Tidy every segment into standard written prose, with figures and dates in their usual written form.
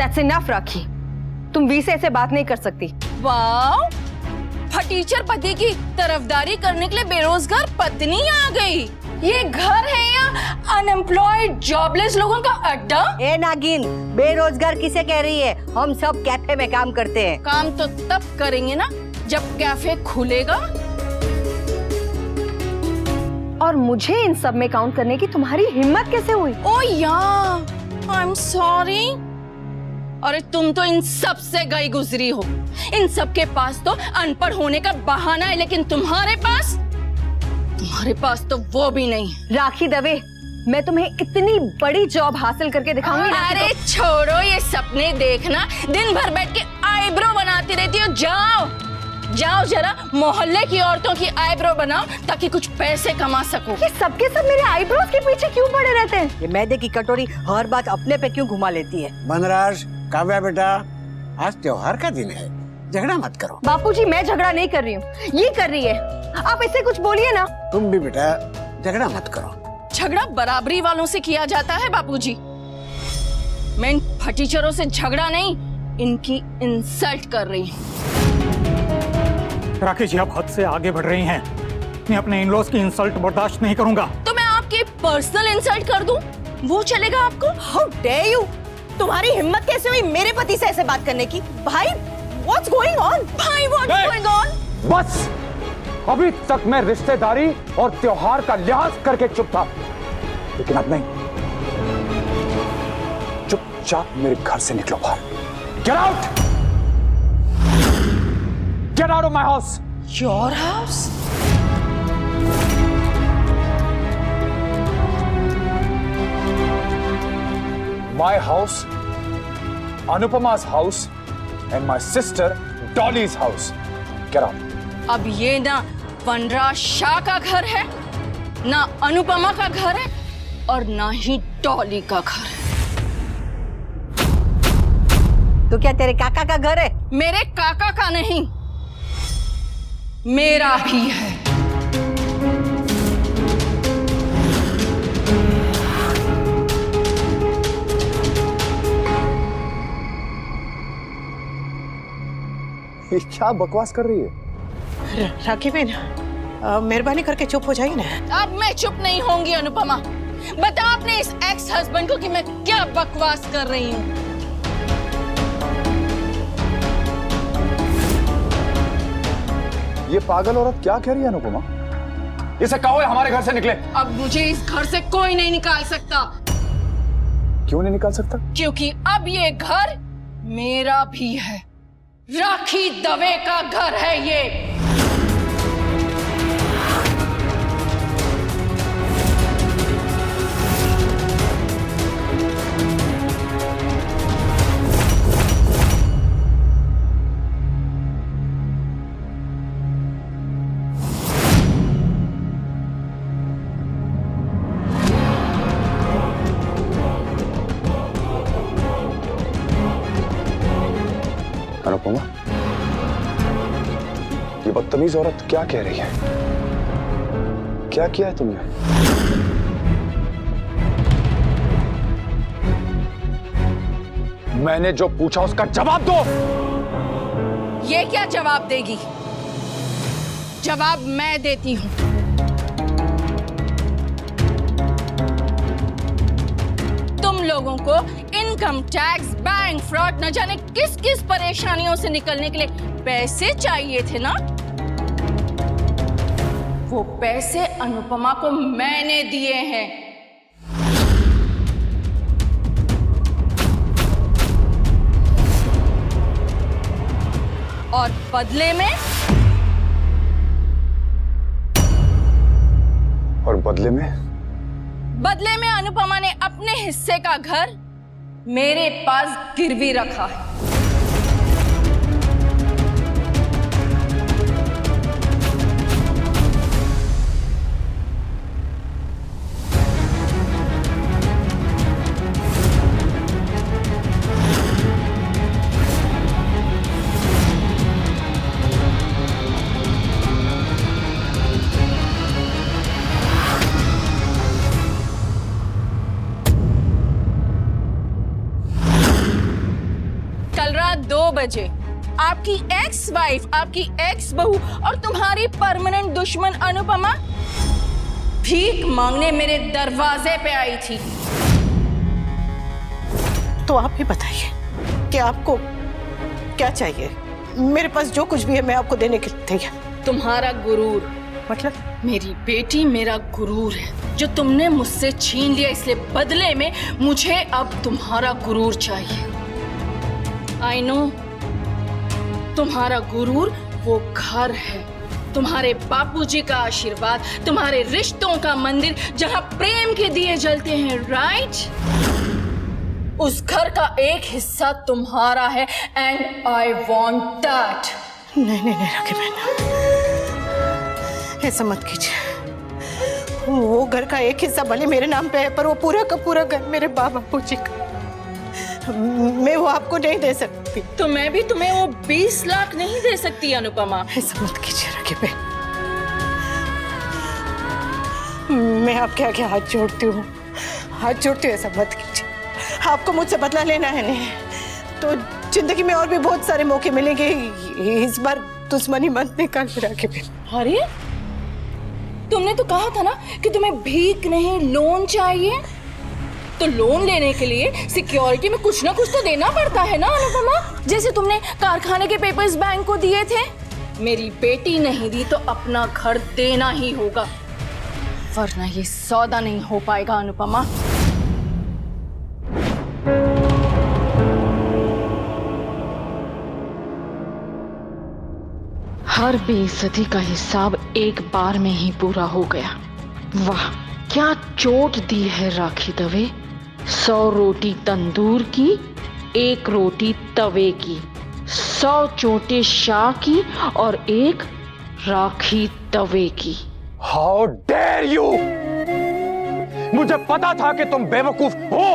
That's enough, राखी। तुम we से ऐसे बात नहीं कर सकती। वाह, फटीचर पति की तरफदारी करने के लिए बेरोजगार पत्नी आ गई। ये घर है या अनएम्प्लॉयड जॉबलेस लोगों का अड्डा? ए नागिन, बेरोजगार किसे कह रही है? हम सब कैफे में काम करते हैं। काम तो तब करेंगे ना जब कैफे खुलेगा। और मुझे इन सब में काउंट करने की तुम्हारी हिम्मत कैसे हुई? ओ यार, आई एम सॉरी। अरे तुम तो इन सब से गई गुजरी हो। इन सब के पास तो अनपढ़ होने का बहाना है, लेकिन तुम्हारे पास तो वो भी नहीं। राखी दवे, मैं तुम्हें इतनी बड़ी जॉब हासिल करके दिखाऊंगी। अरे छोड़ो ये सपने देखना, दिन भर बैठ के आईब्रो बनाती रहती हो। जाओ जरा मोहल्ले की औरतों की आईब्रो बनाओ ताकि कुछ पैसे कमा सको। ये सबके सब मेरे आईब्रोज के पीछे क्यों पड़े रहते हैं? ये मैदे की कटोरी हर बात अपने पे क्यों घुमा लेती है? बनराज, काव्या बेटा, आज त्योहार का दिन है, झगड़ा मत करो। बापूजी, मैं झगड़ा नहीं कर रही हूँ, ये कर रही है। आप इससे कुछ बोलिए ना। तुम भी बेटा झगड़ा मत करो। झगड़ा बराबरी वालों से किया जाता है बापूजी। मैं इन फटीचरों से झगड़ा नहीं, इनकी इंसल्ट कर रही हूँ। राखी जी, आप हद से आगे बढ़ रही हैं। मैं अपने इन-लॉज की इंसल्ट बर्दाश्त नहीं करूंगा। तो मैं आपकी पर्सनल इंसल्ट कर दूं? वो चलेगा आपको? How dare you? तुम्हारी हिम्मत कैसे हुई मेरे पति से ऐसे बात करने की? भाई, what's going on? भाई, what's going on? बस, अभी तक मैं रिश्तेदारी और त्योहार का लिहाज करके चुप था, लेकिन अब नहीं। चुपचाप मेरे घर से निकलो बाहर। Get out! Get out of my house! Your house? My house, Anupama's house, and my sister Dolly's house. Get out! अब ये ना वनराज शाह का घर है, ना अनुपमा का घर है, और ना ही डॉली का घर है। तो क्या तेरे काका का घर है? मेरे काका का नहीं, मेरा भी है। ये क्या बकवास कर रही है? राखी बहन, मेहरबानी करके चुप हो जाइए ना। अब मैं चुप नहीं होंगी अनुपमा। बता अपने इस एक्स हस्बैंड को कि मैं क्या बकवास कर रही हूँ। ये पागल औरत क्या कह रही है अनुपमा? इसे कहो हमारे घर से निकले। अब मुझे इस घर से कोई नहीं निकाल सकता। क्यों नहीं निकाल सकता? क्योंकि अब ये घर मेरा भी है। राखी दवे का घर है ये। अनुपमा, ये बदतमीज औरत क्या कह रही है? क्या किया है तुमने? मैंने जो पूछा उसका जवाब दो। ये क्या जवाब देगी? जवाब मैं देती हूं। तुम लोगों को इनकम टैक्स, बैंक फ्रॉड, न जाने किस किस परेशानियों से निकलने के लिए पैसे चाहिए थे ना? वो पैसे अनुपमा को मैंने दिए हैं। और बदले में बदले में अनुपमा ने अपने हिस्से का घर मेरे पास गिरवी रखा है। बजे आपकी एक्स वाइफ, आपकी एक्स बहू और तुम्हारी परमानेंट दुश्मन अनुपमा भीख मांगने मेरे दरवाजे पे आई थी। तो आप ही बताइए कि आपको क्या चाहिए। मेरे पास जो कुछ भी है मैं आपको देने के लिए तैयार। तुम्हारा गुरूर, मतलब मेरी बेटी मेरा गुरूर है जो तुमने मुझसे छीन लिया, इसलिए बदले में मुझे अब तुम्हारा गुरूर चाहिए। आई नो, तुम्हारा गुरूर वो घर है, तुम्हारे बापूजी का आशीर्वाद, तुम्हारे रिश्तों का मंदिर जहां प्रेम के दिए जलते हैं, राइट? उस घर का एक हिस्सा तुम्हारा है एंड आई वांट दैट। नहीं राखी बहन, ऐसा मत कीजिए। वो घर का एक हिस्सा भले मेरे नाम पे है, पर वो पूरा का पूरा घर मेरे बापूजी का। मैं वो आपको नहीं दे सकती। तो मैं भी तुम्हें वो 20 लाख नहीं दे सकती अनुपमा। ऐसा मत कीजिए राखी बहन, मैं आपके आगे हाथ जोड़ती हूँ, हाथ जोड़ती हूँ। ऐसा मत कीजिए। आपको मुझसे बदला लेना है नहीं तो जिंदगी में और भी बहुत सारे मौके मिलेंगे। इस बार दुश्मनी मत निकाल राखी बहन। अरे तुमने तो कहा था ना कि तुम्हें भीख नहीं लोन चाहिए, तो लोन लेने के लिए सिक्योरिटी में कुछ ना कुछ तो देना पड़ता है ना अनुपमा। जैसे तुमने कारखाने के पेपर्स बैंक को दिए थे, मेरी बेटी नहीं दी तो अपना घर देना ही होगा, वरना ये सौदा नहीं हो पाएगा अनुपमा। हर बेइज्जती का हिसाब एक बार में ही पूरा हो गया। वाह, क्या चोट दी है राखी दवे। 100 रोटी तंदूर की, 1 रोटी तवे की, 100 चोटें शाह की और 1 राखी तवे की। How dare you! मुझे पता था कि तुम बेवकूफ हो,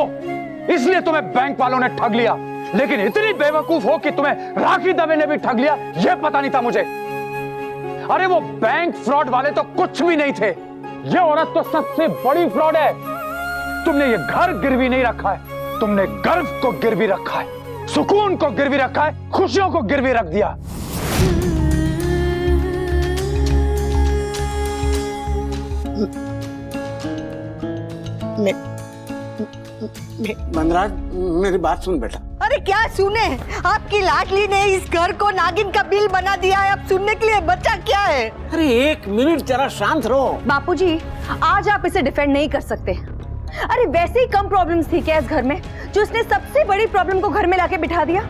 इसलिए तुम्हें बैंक वालों ने ठग लिया, लेकिन इतनी बेवकूफ हो कि तुम्हें राखी दवे ने भी ठग लिया, यह पता नहीं था मुझे। अरे वो बैंक फ्रॉड वाले तो कुछ भी नहीं थे, ये औरत तो सबसे बड़ी फ्रॉड है। तुमने ये घर गिरवी नहीं रखा है, तुमने गर्व को गिरवी रखा है, सुकून को गिरवी रखा है, खुशियों को गिरवी रख दिया। मनराज, मेरी बात सुन बेटा। अरे क्या सुने, आपकी लाडली ने इस घर को नागिन का बिल बना दिया है। अब सुनने के लिए बच्चा क्या है। अरे 1 मिनट जरा शांत रहो। बापूजी, आज आप इसे डिफेंड नहीं कर सकते। अरे वैसे ही कम प्रॉब्लम्स थी क्या इस घर में, जो इसने सबसे बड़ी प्रॉब्लम को घर में लाके बिठा दिया।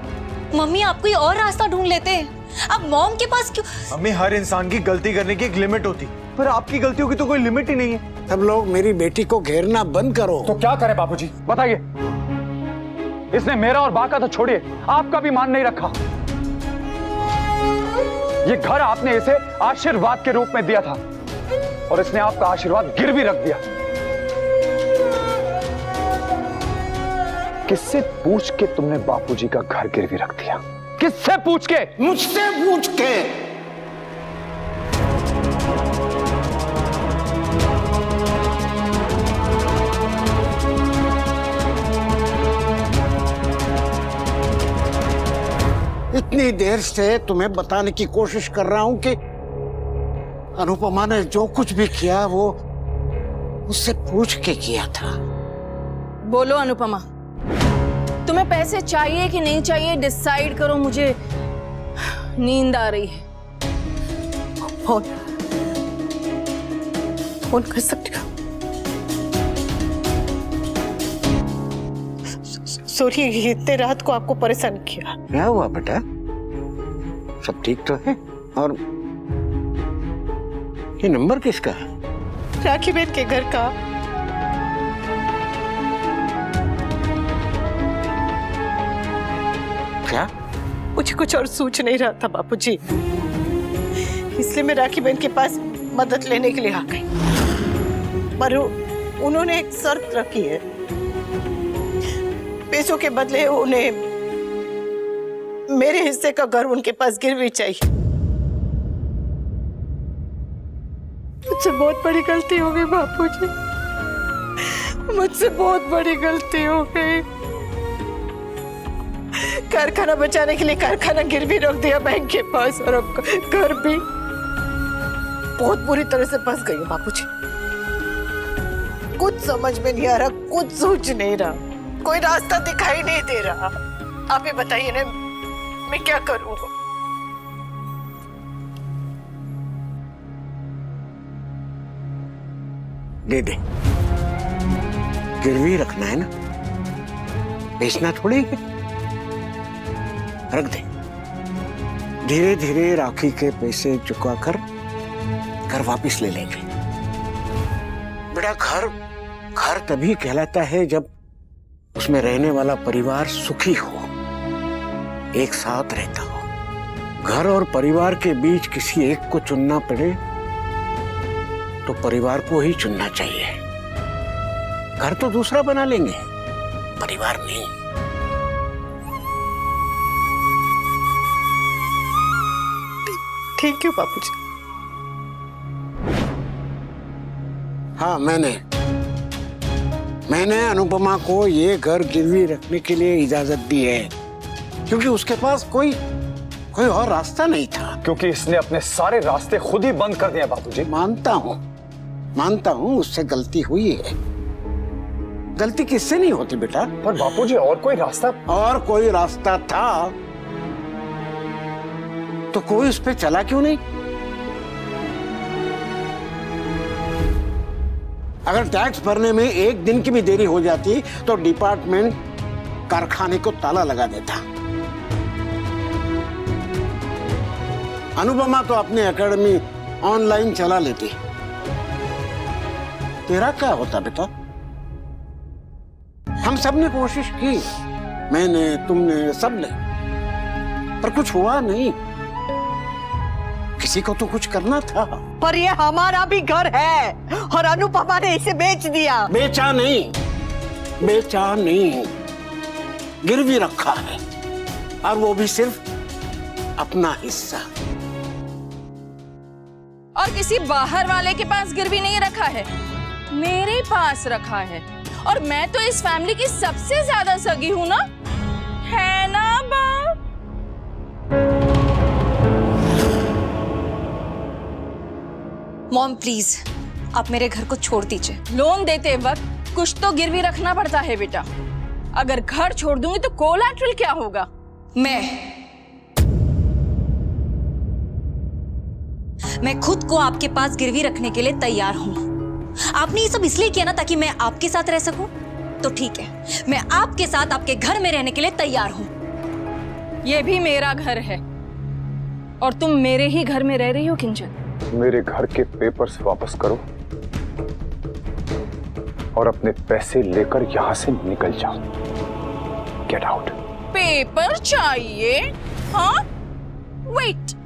मम्मी, आप कोई और रास्ता ढूंढ लेते। अब मॉम के पास क्यों? मम्मी, हर इंसान की गलती करने की एक लिमिट होती, पर आपकी गलतियों की तो कोई लिमिट ही नहीं है। सब लोग मेरी बेटी को घेरना बंद करो। तो क्या करें बापूजी, बताइए। इसने मेरा और बा का तो छोड़िए, आपका भी मान नहीं रखा। ये घर आपने इसे आशीर्वाद के रूप में दिया था और इसने आपका आशीर्वाद गिरवी रख दिया। किससे पूछ के तुमने बापूजी का घर गिरवी रख दिया? किससे पूछ के? मुझसे पूछ के। इतनी देर से तुम्हें बताने की कोशिश कर रहा हूं कि अनुपमा ने जो कुछ भी किया वो उससे पूछ के किया था। बोलो अनुपमा, तुम्हें पैसे चाहिए कि नहीं चाहिए, डिसाइड करो। मुझे नींद आ रही है। फोन कर सकती हो? सॉरी, इतने रात को आपको परेशान किया। क्या हुआ बेटा, सब ठीक तो है? और ये नंबर किसका है? राखी बहन के घर का। क्या? मुझे कुछ और सूझ नहीं रहा था बापूजी, इसलिए मैं राखी बहन के पास मदद लेने के लिए आ गई। पर उन्होंने एक शर्त रखी है, पैसों के बदले उन्हें मेरे हिस्से का घर उनके पास गिरवी चाहिए। मुझसे बहुत बड़ी गलती हो गई बापूजी, मुझसे बहुत बड़ी गलती हो गई। कारखाना बचाने के लिए कारखाना गिरवी रख दिया बैंक के पास, और अब घर भी बहुत बुरी तरह से फंस गई बापूजी। कुछ समझ में नहीं आ रहा, कुछ सोच नहीं रहा, कोई रास्ता दिखाई नहीं दे रहा। आप ही बताइए ना, मैं क्या करूं? दे दे, गिरवी रखना है ना, बेचना थोड़ी है। रख दे, धीरे धीरे राखी के पैसे चुकाकर घर वापस ले लेंगे। बेटा, घर तभी कहलाता है जब उसमें रहने वाला परिवार सुखी हो, एक साथ रहता हो। घर और परिवार के बीच किसी एक को चुनना पड़े तो परिवार को ही चुनना चाहिए। घर तो दूसरा बना लेंगे, परिवार नहीं। ठीक है बापूजी। हाँ, मैंने अनुपमा को ये घर गिरवी रखने के लिए इजाजत दी है, क्योंकि उसके पास कोई और रास्ता नहीं था। क्योंकि इसने अपने सारे रास्ते खुद ही बंद कर दिए बापूजी। मानता हूँ उससे गलती हुई है। गलती किससे नहीं होती बेटा? पर बापूजी, और कोई रास्ता था तो कोई उस पे चला क्यों नहीं? अगर टैक्स भरने में एक दिन की भी देरी हो जाती तो डिपार्टमेंट कारखाने को ताला लगा देता। अनुपमा तो अपनी एकेडमी ऑनलाइन चला लेती। तेरा क्या होता बेटा? हम सब ने कोशिश की, मैंने, तुमने, सबने, पर कुछ हुआ नहीं। किसी को तो कुछ करना था। पर ये हमारा भी घर है और अनुपमा ने इसे बेच दिया। बेचा नहीं, गिरवी रखा है, और वो भी सिर्फ अपना हिस्सा। और किसी बाहर वाले के पास गिरवी नहीं रखा है, मेरे पास रखा है। और मैं तो इस फैमिली की सबसे ज्यादा सगी हूं ना, है ना बा? मॉम प्लीज, आप मेरे घर को छोड़ दीजिए। लोन देते वक्त कुछ तो गिरवी रखना पड़ता है बेटा। अगर घर छोड़ दूंगी तो कोलैटरल क्या होगा? मैं खुद को आपके पास गिरवी रखने के लिए तैयार हूं। आपने ये सब इसलिए किया ना ताकि मैं आपके साथ रह सकूं? तो ठीक है, मैं आपके साथ आपके घर में रहने के लिए तैयार हूं। ये भी मेरा घर है और तुम मेरे ही घर में रह रही हो किंजल। मेरे घर के पेपर्स वापस करो और अपने पैसे लेकर यहां से निकल जाओ। Get out. पेपर चाहिए? हाँ, वेट।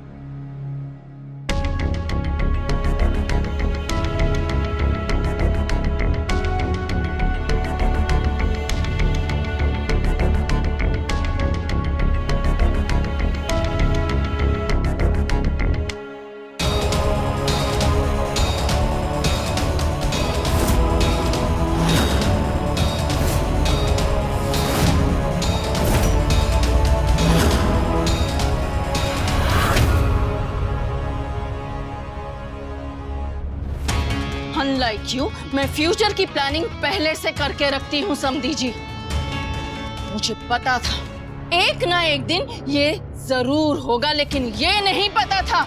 अनलाइक यू, मैं फ्यूचर की प्लानिंग पहले से करके रखती हूँ समधी जी। मुझे पता था एक ना एक दिन ये जरूर होगा, लेकिन ये नहीं पता था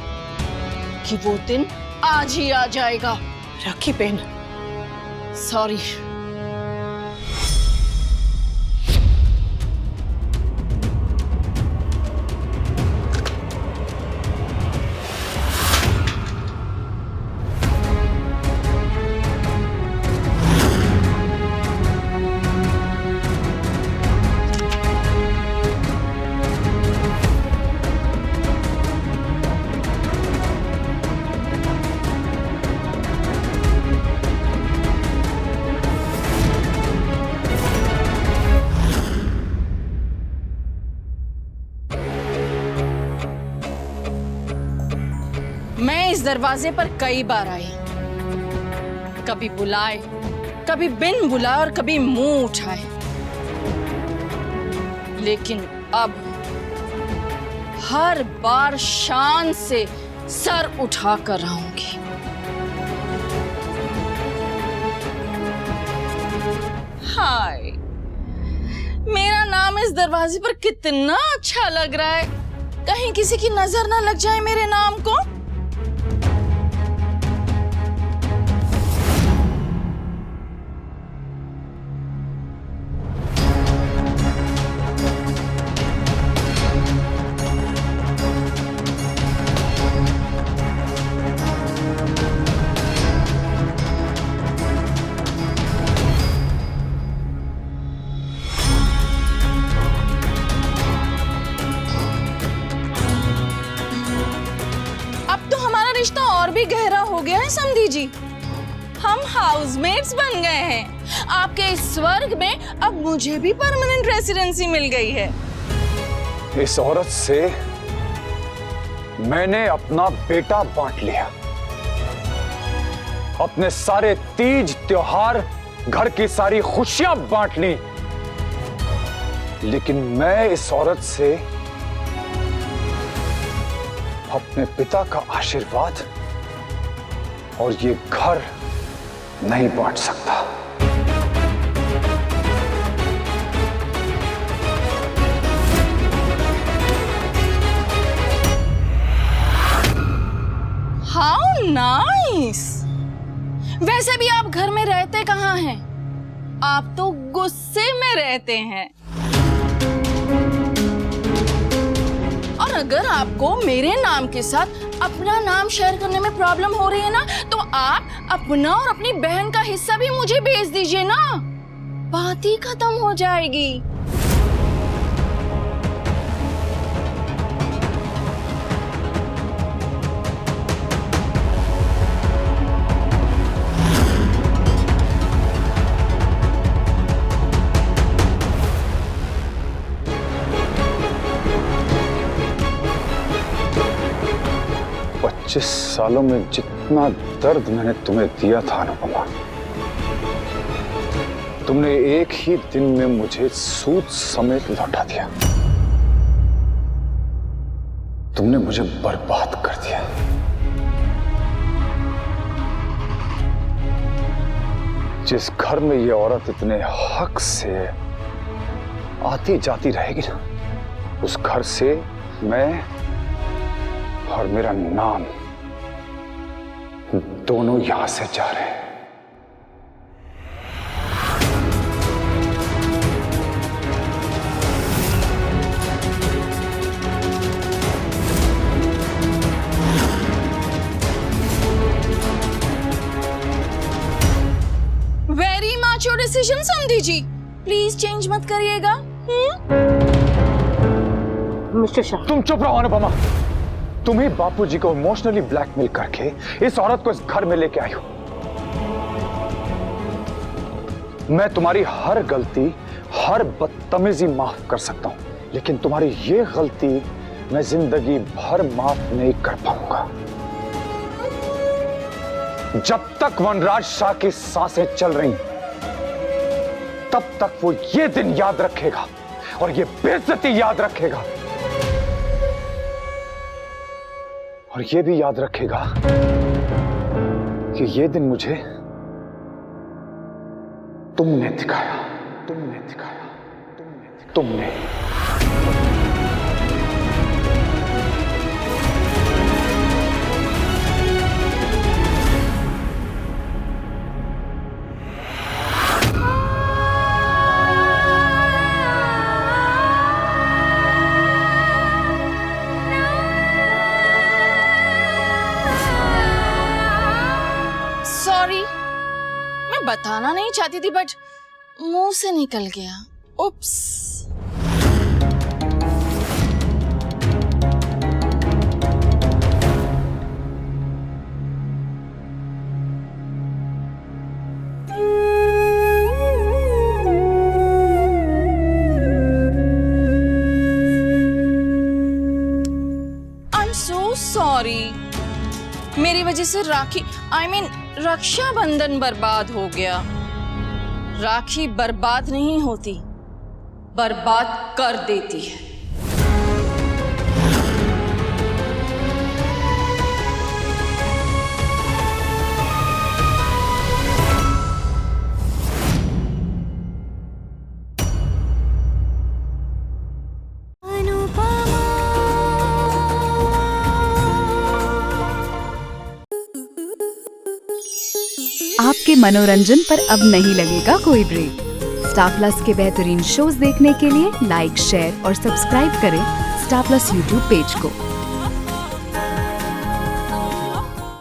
कि वो दिन आज ही आ जाएगा। राखी बहन, सॉरी। मैं इस दरवाजे पर कई बार आई, कभी बुलाए, कभी बिन बुलाए और कभी मुंह उठाए, लेकिन अब हर बार शान से सर उठा कर रहूंगी। हाय, मेरा नाम इस दरवाजे पर कितना अच्छा लग रहा है। कहीं किसी की नजर ना लग जाए मेरे नाम को। रिश्ता और भी गहरा हो गया है समधी जी। हम हाउसमेट्स बन गए हैं। आपके इस स्वर्ग में अब मुझे भी परमानेंट रेसिडेंसी मिल गई है। इस औरत से मैंने अपना बेटा बांट लिया, अपने सारे तीज त्योहार, घर की सारी खुशियां बांट ली, लेकिन मैं इस औरत से अपने पिता का आशीर्वाद और ये घर नहीं बांट सकता। How nice. वैसे भी आप घर में रहते कहाँ हैं? आप तो गुस्से में रहते हैं। और अगर आपको मेरे नाम के साथ अपना नाम शेयर करने में प्रॉब्लम हो रही है ना, तो आप अपना और अपनी बहन का हिस्सा भी मुझे भेज दीजिए ना, बात ही खत्म हो जाएगी। जिस सालों में जितना दर्द मैंने तुम्हें दिया था अनुपमा, तुमने एक ही दिन में मुझे सूद समेत लौटा दिया। तुमने मुझे बर्बाद कर दिया। जिस घर में ये औरत इतने हक से आती जाती रहेगी ना, उस घर से मैं और मेरा नाम दोनों यहां से जा रहे हैं। वेरी मैच्योर डिसीजन समधी जी, प्लीज चेंज मत करिएगा। मिस्टर शाह, तुम चुप रहो अनुपमा। तुम ही बापूजी को इमोशनली ब्लैकमेल करके इस औरत को इस घर में लेके आई हो। मैं तुम्हारी हर गलती, हर बदतमीजी माफ कर सकता हूं, लेकिन तुम्हारी ये गलती मैं जिंदगी भर माफ नहीं कर पाऊंगा। जब तक वनराज शाह की सांसें चल रही तब तक वो ये दिन याद रखेगा और ये बेइज्जती याद रखेगा, और ये भी याद रखेगा कि ये दिन मुझे तुमने दिखाया, तुमने दिखाया, तुमने। सॉरी, मैं बताना नहीं चाहती थी बट मुंह से निकल गया। Oops. I am so sorry. मेरी वजह से राखी, I mean, रक्षाबंधन बर्बाद हो गया। राखी बर्बाद नहीं होती, बर्बाद कर देती है। आपके मनोरंजन पर अब नहीं लगेगा कोई ब्रेक। स्टार प्लस के बेहतरीन शोज देखने के लिए लाइक, शेयर और सब्सक्राइब करें स्टार प्लस यूट्यूब पेज को।